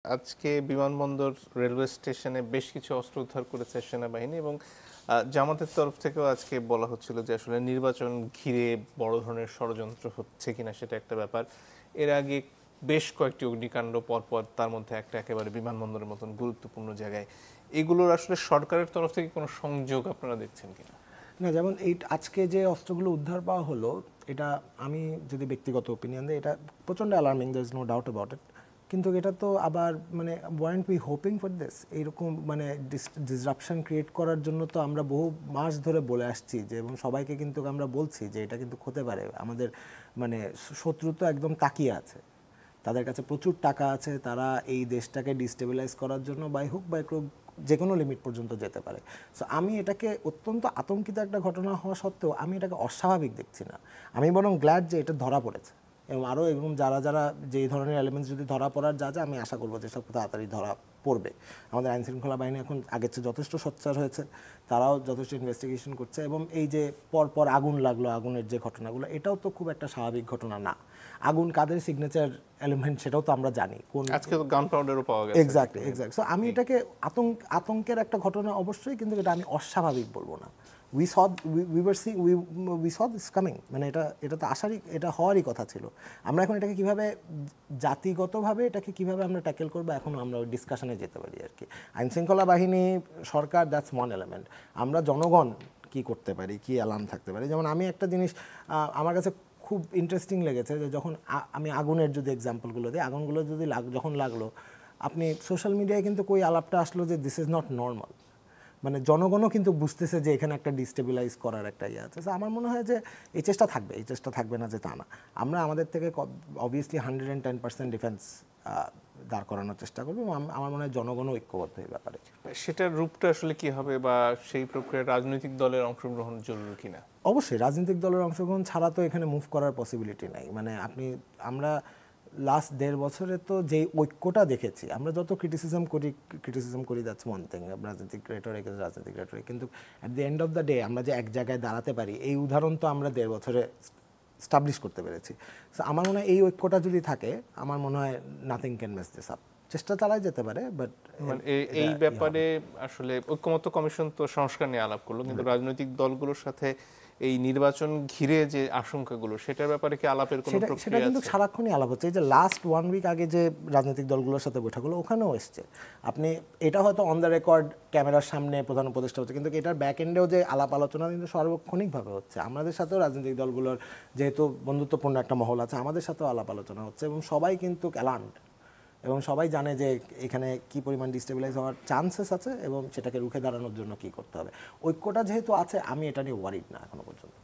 আজকে বিমানবন্দর রেলওয়ে স্টেশনে বেশ কিছু অস্ত্র উদ্ধার করেছে সেনাবাহিনী এবং জামাতের তরফ থেকেও আজকে বলা হচ্ছিল যে আসলে নির্বাচন ঘিরে বড় ধরনের ষড়যন্ত্র হচ্ছে কিনা সেটা একটা ব্যাপার। এর আগে বেশ কয়েকটি অগ্নিকাণ্ড পরপর, তার মধ্যে একটা একেবারে বিমানবন্দরের মতন গুরুত্বপূর্ণ জায়গায়। এগুলোর আসলে সরকারের তরফ থেকে কোনো সংযোগ আপনারা দেখছেন কিনা? না, যেমন এই আজকে যে অস্ত্রগুলো উদ্ধার পাওয়া হলো, এটা আমি যদি ব্যক্তিগত ওপিনিয়ন দিই, এটা প্রচণ্ড alarming, there is no doubt about it. কিন্তু এটা তো আবার মানে weren't we hoping for this, এইরকম মানে ডিসরাপশন ক্রিয়েট করার জন্য তো আমরা বহু মাস ধরে বলে আসছি যে, এবং সবাইকে কিন্তু আমরা বলছি যে এটা কিন্তু হতে পারে। আমাদের মানে শত্রু তো একদম তাকিয়ে আছে, তাদের কাছে প্রচুর টাকা আছে, তারা এই দেশটাকে ডিস্টেবিলাইজ করার জন্য বাই হুক বাই ক্রুক যে কোনো লিমিট পর্যন্ত যেতে পারে। সো আমি এটাকে অত্যন্ত আতঙ্কিত একটা ঘটনা হওয়া সত্ত্বেও আমি এটাকে অস্বাভাবিক দেখছি না। আমি বরং গ্ল্যাড যে এটা ধরা পড়েছে, এবং আরও এরকম যারা যারা যে ধরনের এলিমেন্টস যদি ধরা পড়ার যা আমি আশা করবো যে সব তাড়াতাড়ি ধরা পড়বে। আমাদের আইনশৃঙ্খলা বাহিনী এখন আগের চেয়ে যথেষ্ট সোচ্চার হয়েছে, তারাও যথেষ্ট ইনভেস্টিগেশন করছে, এবং এই যে পরপর আগুন লাগলো, আগুনের যে ঘটনাগুলো, এটাও তো খুব একটা স্বাভাবিক ঘটনা না। আগুন কাদের সিগনেচার এলিমেন্ট সেটাও তো আমরা জানি, কোন আজকে তো গান পাউডারও পাওয়া গেছে। এক্স্যাক্টলি। সো আমি এটাকে আতঙ্কের একটা ঘটনা অবশ্যই, কিন্তু এটা আমি অস্বাভাবিক বলবো না। উই স দিস কামিং, মানে এটা তো আসারই, এটা হওয়ারই কথা ছিল। আমরা এখন এটাকে কিভাবে জাতিগতভাবে এটাকে কিভাবে আমরা ট্যাকেল করবো, এখনও আমরা ওই ডিসকাশনে যেতে পারি আর কি। আইনশৃঙ্খলা বাহিনী, সরকার, দ্যাটস ওয়ান এলিমেন্ট। আমরা জনগণ কি করতে পারি, কি অ্যালার্ম থাকতে পারি। যেমন আমি একটা জিনিস আমার কাছে খুব ইন্টারেস্টিং লেগেছে, যে যখন আমি আগুনের যদি এক্সাম্পলগুলো দিই, আগুনগুলো যদি যখন লাগলো, আপনি সোশ্যাল মিডিয়ায় কিন্তু কই আলাপটা আসলো যে দিস ইজ নট নর্মাল, মানে জনগণও কিন্তু বুঝতেছে যে এখানে একটা ডিস্টেবিলাইজ করার একটা ইয়ে আছে। তো আমার মনে হয় যে এই চেষ্টা থাকবে, এই চেষ্টা থাকবে না যে তা না। আমরা আমাদের থেকে অবভিয়াসলি 110% ডিফেন্স দাঁড় করানোর চেষ্টা করবো, এবং আমার মনে হয় জনগণও ঐক্যবদ্ধ এই ব্যাপারে। সেটার রূপটা আসলে কি হবে, বা সেই প্রক্রিয়ায় রাজনৈতিক দলের অংশগ্রহণ জরুরি কিনা? অবশ্যই রাজনৈতিক দলের অংশগ্রহণ ছাড়া তো এখানে মুভ করার পসিবিলিটি নাই। মানে আমরা লাস্ট 1.5 বছরে তো যেই ঐক্যটা দেখেছি, আমরা যত ক্রিটিসিজম করি দ্যাটস ওয়ান থিং, রাজনৈতিক রেটরিক, কিন্তু at the end of the day আমরা যে এক জায়গায় দাঁড়াতে পারি, এই উদাহরণ তো আমরা 1.5 বছরে স্টাবলিশ করতে পেরেছি। সো আমার মনে হয় এই ঐক্যটা যদি থাকে, আমার মনে হয় nothing can mess this up. চেষ্টা চালাই যেতে পারে, বাট এই ব্যাপারে আসলে ঐকমত্য কমিশন তো সংস্কার নিয়ে আলাপ করলো, কিন্তু রাজনৈতিক দলগুলোর সাথে এই নির্বাচন ঘিরে যে আশঙ্কাগুলো, সেটার ব্যাপারে কি আলাপের কোনো প্রক্রিয়া আছে? সেটা কিন্তু সারাক্ষণই আলাপ হচ্ছে। এই যে লাস্ট 1 উইক আগে যে রাজনৈতিক দলগুলোর সাথে বৈঠক হলো, ওখানেও এসছে। আপনি এটা হয়তো অন দ্য রেকর্ড ক্যামেরার সামনে প্রধান উপদেষ্টা হচ্ছে, কিন্তু এটার ব্যাক এন্ডেও যে আলাপ আলোচনা কিন্তু সার্বক্ষণিকভাবে হচ্ছে। আমাদের সাথেও রাজনৈতিক দলগুলোর যেহেতু বন্ধুত্বপূর্ণ একটা মহল আছে, আমাদের সাথেও আলাপ আলোচনা হচ্ছে, এবং সবাই কিন্তু অ্যালার্মড, এবং সবাই জানে যে এখানে কি পরিমাণ ডিস্টেবিলাইজ হওয়ার চান্সেস আছে, এবং সেটাকে রুখে দাঁড়ানোর জন্য কি করতে হবে। ঐক্যটা যেহেতু আছে, আমি এটা নিয়ে ওয়ারিড না এখনো পর্যন্ত।